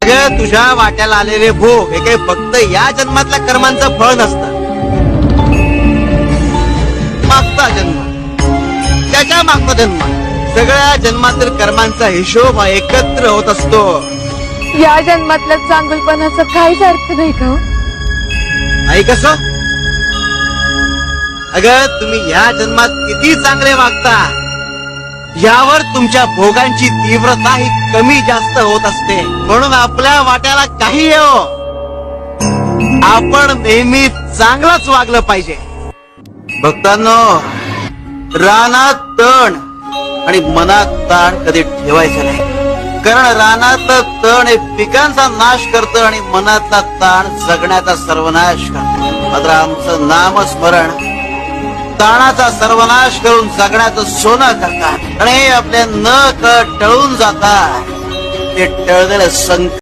तुझ्या वाट्याला आलेले भोग हे काही फक्त या जन्मातल्या कर्मांचं फळ नसतं. मागचा जन्म, त्याच्या मागचा जन्म, सगळ्या जन्मातील कर्मांचा हिशोब हा एकत्र होत असतो. या जन्मातल्या चांगुलपणाचा काहीच अर्थ नाही का? आई कसं? अगं तुम्ही ह्या जन्मात किती चांगले वागता यावर तुमच्या भोगांची तीव्रता ही कमी जास्त होत असते. म्हणून आपल्या वाट्याला काही येवो, आपण नेहमी चांगलंच वागलं पाहिजे. भक्तांनो, रानात तण आणि मनात ताण कधी ठेवायचं नाही. कारण रानातलं तण हे पिकांचा नाश करतं आणि मनातला ताण जगण्याचा सर्वनाश करतं. मात्र आमचं नामस्मरण ताणाचा सर्वनाश करून जगण्याचं सोनं करतात आणि हे आपल्या न कळत टळून जातात. ते टळलेलं संकट